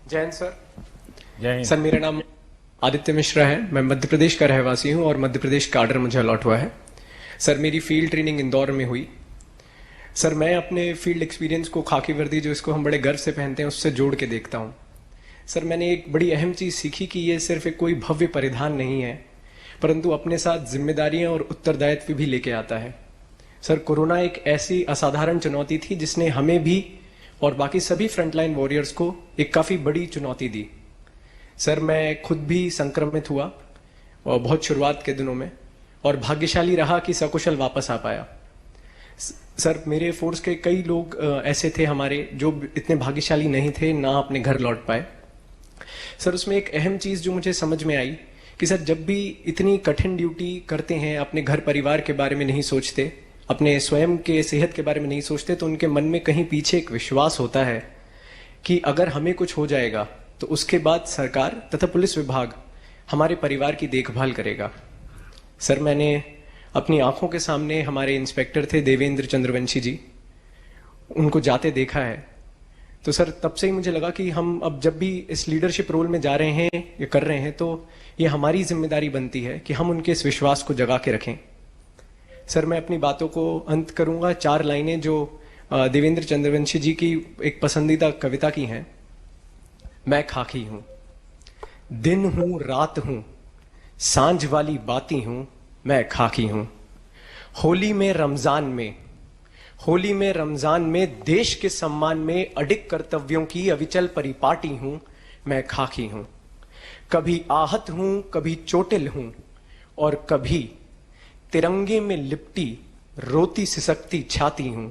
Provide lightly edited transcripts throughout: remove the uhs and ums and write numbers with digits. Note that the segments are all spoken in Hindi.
जय हिंद सर। जय हिंद। सर मेरा नाम आदित्य मिश्रा है। मैं मध्य प्रदेश का रहवासी हूं और मध्य प्रदेश का आर्डर मुझे अलॉट हुआ है। सर मेरी फील्ड ट्रेनिंग इंदौर में हुई। सर मैं अपने फील्ड एक्सपीरियंस को खाकी वर्दी जो इसको हम बड़े गर्व से पहनते हैं उससे जोड़ के देखता हूं। सर मैंने एक बड़ी अहम चीज सीखी कि ये सिर्फ एक कोई भव्य परिधान नहीं है, परंतु अपने साथ जिम्मेदारियां और उत्तरदायित्व भी लेके आता है। सर कोरोना एक ऐसी असाधारण चुनौती थी जिसने हमें भी और बाकी सभी फ्रंटलाइन वॉरियर्स को एक काफी बड़ी चुनौती दी। सर मैं खुद भी संक्रमित हुआ और बहुत शुरुआत के दिनों में, और भाग्यशाली रहा कि सकुशल वापस आ पाया। सर मेरे फोर्स के कई लोग ऐसे थे हमारे जो इतने भाग्यशाली नहीं थे, ना अपने घर लौट पाए। सर उसमें एक अहम चीज जो मुझे समझ में आई कि सर जब भी इतनी कठिन ड्यूटी करते हैं, अपने घर परिवार के बारे में नहीं सोचते, अपने स्वयं के सेहत के बारे में नहीं सोचते, तो उनके मन में कहीं पीछे एक विश्वास होता है कि अगर हमें कुछ हो जाएगा तो उसके बाद सरकार तथा पुलिस विभाग हमारे परिवार की देखभाल करेगा। सर मैंने अपनी आंखों के सामने हमारे इंस्पेक्टर थे देवेंद्र चंद्रवंशी जी, उनको जाते देखा है। तो सर तब से ही मुझे लगा कि हम अब जब भी इस लीडरशिप रोल में जा रहे हैं या कर रहे हैं तो ये हमारी जिम्मेदारी बनती है कि हम उनके इस विश्वास को जगा के रखें। सर मैं अपनी बातों को अंत करूंगा 4 लाइनें जो देवेंद्र चंद्रवंशी जी की एक पसंदीदा कविता की हैं। मैं खाकी हूं, दिन हूं रात हूं, सांझ वाली बाती हूं, मैं खाकी हूं। होली में रमजान में, होली में रमजान में देश के सम्मान में अडिग कर्तव्यों की अविचल परिपाटी हूं, मैं खाकी हूं। कभी आहत हूं, कभी चोटिल हूं, और कभी तिरंगे में लिपटी रोती सिसकती छाती हूं,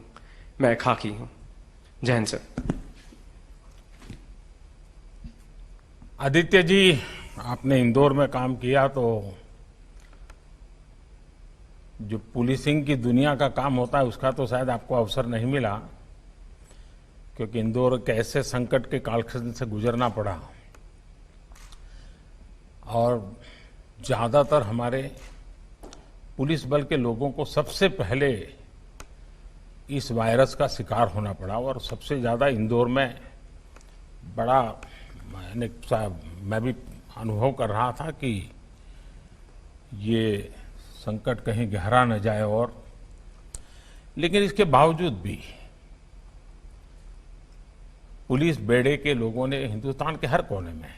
मैं खाकी हूं। जय हिंद सर। आदित्य जी, आपने इंदौर में काम किया तो जो पुलिसिंग की दुनिया का काम होता है उसका तो शायद आपको अवसर नहीं मिला, क्योंकि इंदौर के ऐसे संकट के कालखंड से गुजरना पड़ा और ज्यादातर हमारे पुलिस बल के लोगों को सबसे पहले इस वायरस का शिकार होना पड़ा। और सबसे ज्यादा इंदौर में बड़ा मैं भी अनुभव कर रहा था कि ये संकट कहीं गहरा न जाए। और लेकिन इसके बावजूद भी पुलिस बेड़े के लोगों ने हिंदुस्तान के हर कोने में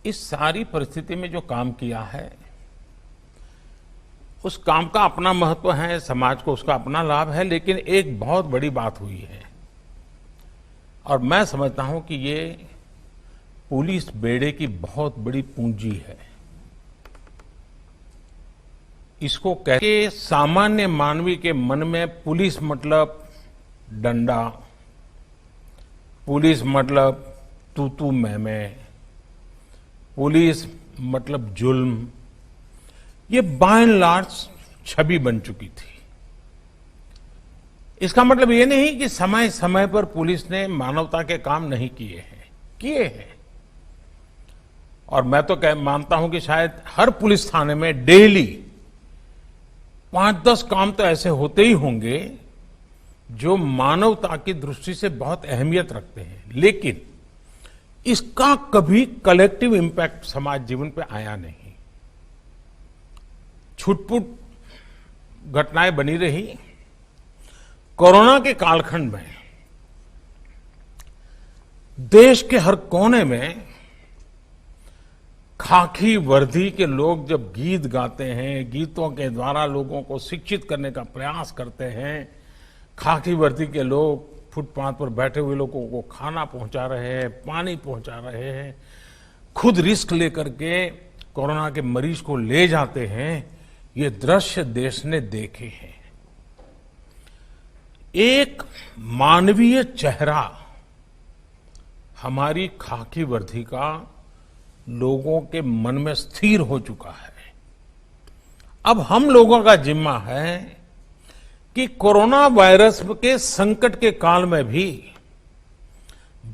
इस सारी परिस्थिति में जो काम किया है उस काम का अपना महत्व है, समाज को उसका अपना लाभ है। लेकिन एक बहुत बड़ी बात हुई है और मैं समझता हूं कि ये पुलिस बेड़े की बहुत बड़ी पूंजी है। इसको कह के सामान्य मानवी के मन में पुलिस मतलब डंडा, पुलिस मतलब तू मैं, पुलिस मतलब जुल्म, ये बाय एंड लार्ज छवि बन चुकी थी। इसका मतलब ये नहीं कि समय समय पर पुलिस ने मानवता के काम नहीं किए हैं, किए हैं। और मैं तो मानता हूं कि शायद हर पुलिस थाने में डेली 5-10 काम तो ऐसे होते ही होंगे जो मानवता की दृष्टि से बहुत अहमियत रखते हैं, लेकिन इसका कभी कलेक्टिव इंपैक्ट समाज जीवन पे आया नहीं। छुटपुट घटनाएं बनी रही। कोरोना के कालखंड में देश के हर कोने में खाकी वर्दी के लोग जब गीत गाते हैं, गीतों के द्वारा लोगों को शिक्षित करने का प्रयास करते हैं, खाकी वर्दी के लोग फुटपाथ पर बैठे हुए लोगों को खाना पहुंचा रहे हैं, पानी पहुंचा रहे हैं, खुद रिस्क लेकर के कोरोना के मरीज को ले जाते हैं, ये दृश्य देश ने देखे हैं। एक मानवीय चेहरा हमारी खाकी वर्दी का लोगों के मन में स्थिर हो चुका है। अब हम लोगों का जिम्मा है कि कोरोना वायरस के संकट के काल में भी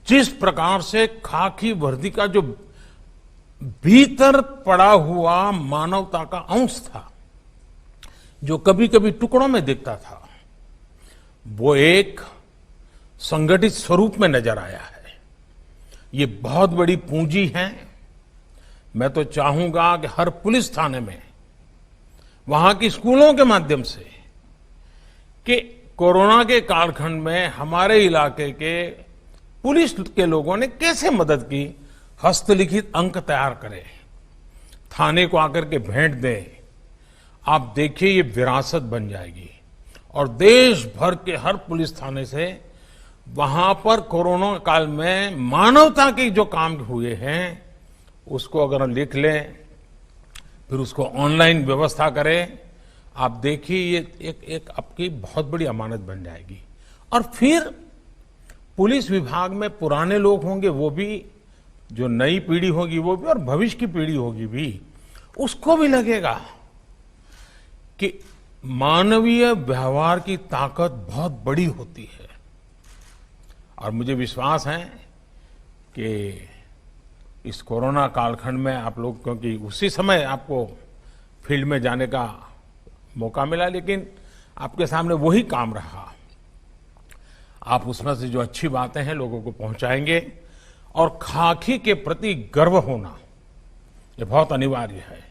जिस प्रकार से खाकी वर्दी का जो भीतर पड़ा हुआ मानवता का अंश था, जो कभी कभी टुकड़ों में दिखता था, वो एक संगठित स्वरूप में नजर आया है। ये बहुत बड़ी पूंजी है। मैं तो चाहूंगा कि हर पुलिस थाने में, वहां की स्कूलों के माध्यम से, कि कोरोना के कालखंड में हमारे इलाके के पुलिस के लोगों ने कैसे मदद की, हस्तलिखित अंक तैयार करें, थाने को आकर के भेंट दें। आप देखिए ये विरासत बन जाएगी और देश भर के हर पुलिस थाने से वहां पर कोरोना काल में मानवता के जो काम हुए हैं उसको अगर हम लिख लें, फिर उसको ऑनलाइन व्यवस्था करें, आप देखिए ये एक आपकी बहुत बड़ी अमानत बन जाएगी। और फिर पुलिस विभाग में पुराने लोग होंगे वो भी, जो नई पीढ़ी होगी वो भी, और भविष्य की पीढ़ी होगी भी, उसको भी लगेगा कि मानवीय व्यवहार की ताकत बहुत बड़ी होती है। और मुझे विश्वास है कि इस कोरोना कालखंड में आप लोग, क्योंकि उसी समय आपको फील्ड में जाने का मौका मिला, लेकिन आपके सामने वही काम रहा। आप उसमें से जो अच्छी बातें हैं लोगों को पहुंचाएंगे, और खाकी के प्रति गर्व होना ये बहुत अनिवार्य है।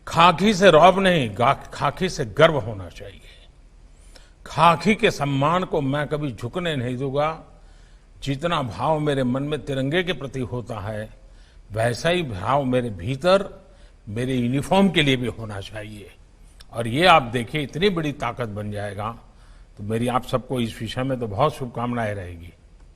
खाकी से रौब नहीं, खाकी से गर्व होना चाहिए। खाकी के सम्मान को मैं कभी झुकने नहीं दूंगा। जितना भाव मेरे मन में तिरंगे के प्रति होता है, वैसा ही भाव मेरे भीतर मेरे यूनिफॉर्म के लिए भी होना चाहिए। और ये आप देखिए इतनी बड़ी ताकत बन जाएगा, तो मेरी आप सबको इस विषय में तो बहुत शुभकामनाएं रहेगी।